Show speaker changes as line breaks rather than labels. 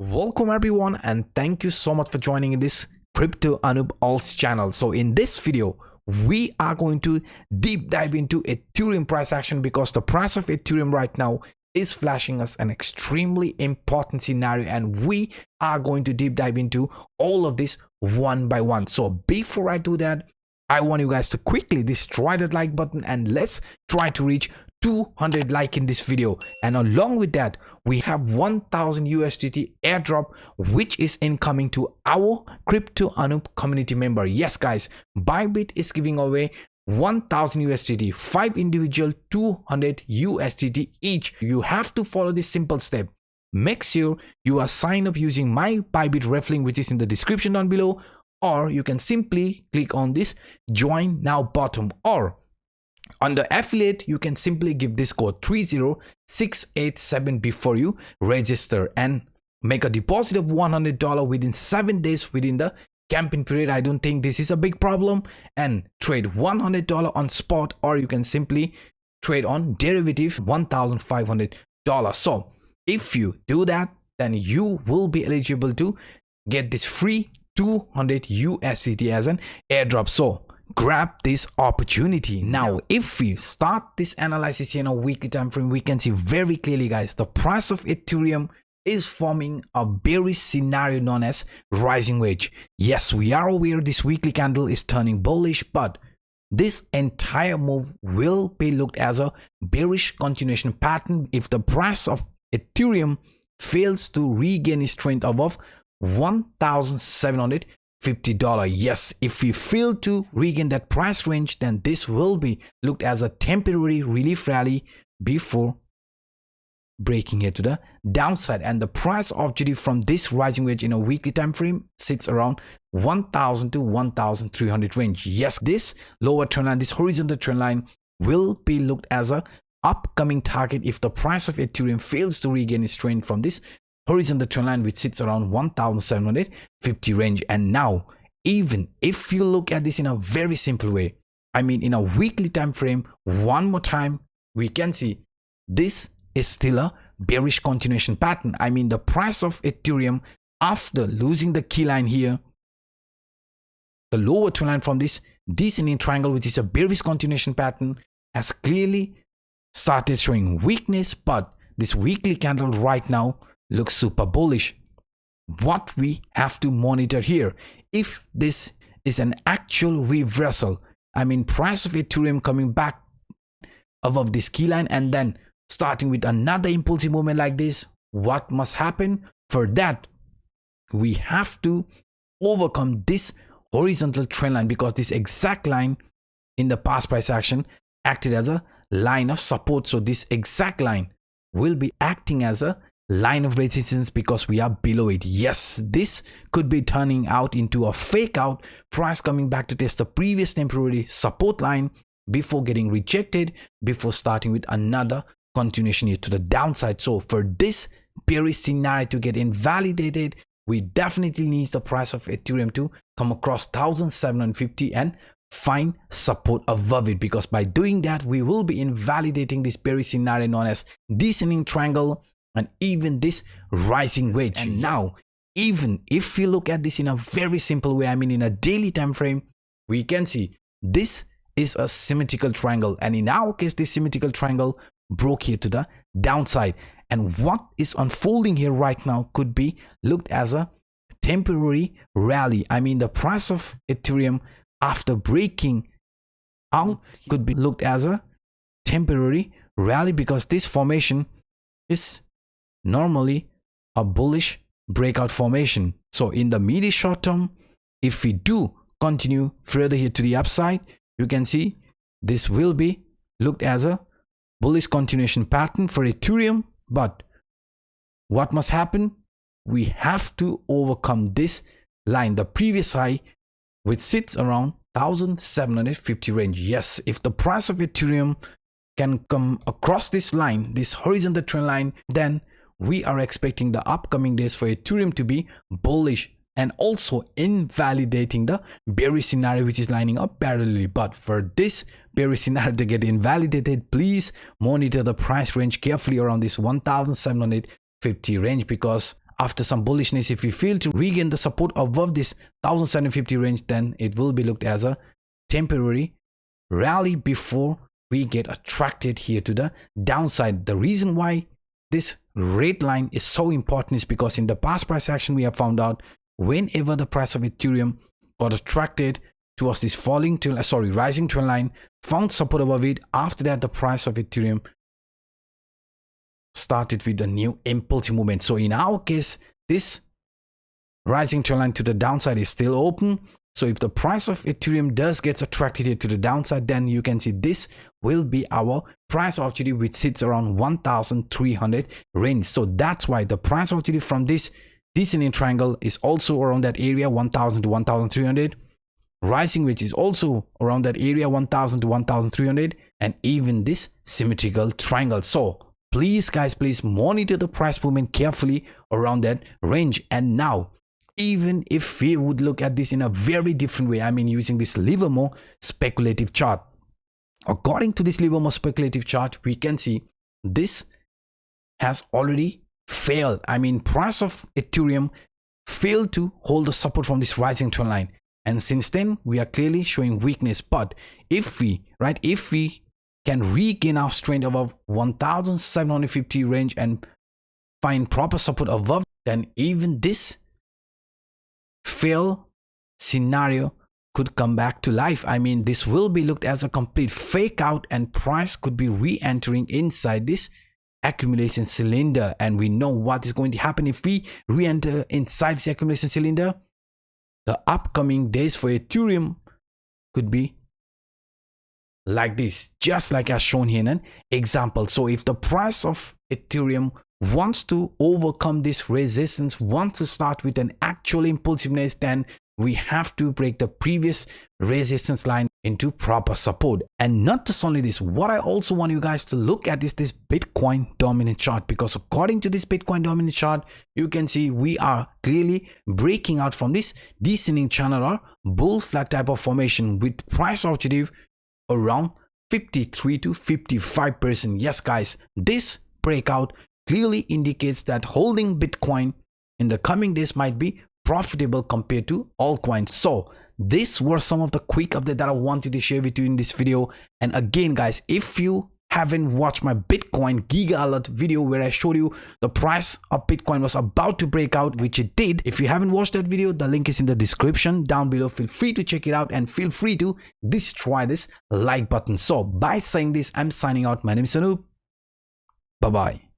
Welcome everyone, and thank you so much for joining in this CryptoAnup Alts channel. So in this video, we are going to deep dive into Ethereum price action because the price of Ethereum right now is flashing us an extremely important scenario, and we are going to deep dive into all of this one by one. So before I do that, I want you guys to quickly destroy that like button and let's try to reach 200 like in this video. And along with that, we have 1000 USDT airdrop which is incoming to our CryptoAnup community member. Yes guys, Bybit is giving away 1000 USDT, 5 individual 200 USDT each. You have to follow this simple step. Make sure you are signed up using my Bybit ref link which is in the description down below, or you can simply click on this join now button, or under affiliate you can simply give this code 30687 before you register and make a deposit of $100 within 7 days within the campaign period. I don't think this is a big problem, and trade $100 on spot, or you can simply trade on derivative $1,500. So if you do that, then you will be eligible to get this free 200 USDT as an airdrop. So grab this opportunity. Now if we start this analysis here in a weekly time frame, we can see very clearly guys, the price of Ethereum is forming a bearish scenario known as rising wedge. Yes, we are aware this weekly candle is turning bullish, but this entire move will be looked as a bearish continuation pattern if the price of Ethereum fails to regain its strength above $1,750. Yes, if we fail to regain that price range, then this will be looked as a temporary relief rally before breaking here to the downside. And the price objective from this rising wedge in a weekly time frame sits around 1000 to 1300 range. Yes, this lower trend line, this horizontal trend line will be looked as a upcoming target if the price of Ethereum fails to regain its strength from this horizontal trend line which sits around 1750 range. And now even if you look at this in a very simple way, I mean in a weekly time frame, one more time we can see this is still a bearish continuation pattern. I mean the price of Ethereum, after losing the key line here, the lower trend line from this descending triangle which is a bearish continuation pattern, has clearly started showing weakness, but this weekly candle right now looks super bullish. What we have to monitor here, if this is an actual reversal, I mean price of Ethereum coming back above this key line and then starting with another impulsive movement like this, what must happen? For that we have to overcome this horizontal trend line, because this exact line in the past price action acted as a line of support. So this exact line will be acting as a line of resistance because we are below it. Yes, this could be turning out into a fake out, price coming back to test the previous temporary support line before getting rejected, before starting with another continuation here to the downside. So for this bearish scenario to get invalidated, we definitely need the price of Ethereum to come across 1750 and find support above it, because by doing that we will be invalidating this bearish scenario known as descending triangle and even this rising wedge. And now even if we look at this in a very simple way, I mean in a daily time frame, we can see this is a symmetrical triangle, and in our case this symmetrical triangle broke here to the downside, and what is unfolding here right now could be looked as a temporary rally. I mean the price of Ethereum after breaking out could be looked as a temporary rally, because this formation is normally a bullish breakout formation. So in the medium short term, if we do continue further here to the upside, you can see this will be looked as a bullish continuation pattern for Ethereum. But what must happen? We have to overcome this line, the previous high which sits around 1750 range. Yes, if the price of Ethereum can come across this line, this horizontal trend line, then we are expecting the upcoming days for Ethereum to be bullish and also invalidating the bearish scenario which is lining up parallelly. But for this bearish scenario to get invalidated, please monitor the price range carefully around this 1750 range, because after some bullishness, if we fail to regain the support above this 1750 range, then it will be looked as a temporary rally before we get attracted here to the downside. The reason why this red line is so important is because in the past price action we have found out whenever the price of Ethereum got attracted towards this rising trend line, found support above it, after that the price of Ethereum started with a new impulsive movement. So in our case, this rising trend line to the downside is still open. So if the price of Ethereum does get attracted here to the downside, then you can see this will be our price opportunity, which sits around 1300 range. So that's why the price opportunity from this descending triangle is also around that area, 1000 to 1300. Rising, which is also around that area, 1000 to 1300, and even this symmetrical triangle. So please guys, please monitor the price movement carefully around that range. And now, even if we would look at this in a very different way, I mean using this Livermore speculative chart, according to this Livermore speculative chart, we can see this has already failed. I mean, price of Ethereum failed to hold the support from this rising trend line, and since then we are clearly showing weakness. But if we can regain our strength above 1750 range and find proper support above, then even this fail scenario could come back to life. I mean, this will be looked as a complete fake out, and price could be re-entering inside this accumulation cylinder. And we know what is going to happen if we re-enter inside this accumulation cylinder. The upcoming days for Ethereum could be like this, just like as shown here in an example. So if the price of Ethereum wants to overcome this resistance, wants to start with an actual impulsiveness, then we have to break the previous resistance line into proper support. And not just only this, what I also want you guys to look at is this Bitcoin dominant chart, because according to this Bitcoin dominant chart, you can see we are clearly breaking out from this descending channel or bull flag type of formation with price objective around 53 to 55%. Yes guys, this breakout clearly indicates that holding Bitcoin in the coming days might be profitable compared to altcoins. So these were some of the quick updates that I wanted to share with you in this video. And again guys, if you haven't watched my Bitcoin Giga Alert video where I showed you the price of Bitcoin was about to break out, which it did, if you haven't watched that video, the link is in the description down below. Feel free to check it out and feel free to destroy this like button. So by saying this, I'm signing out. My name is Anup. Bye bye.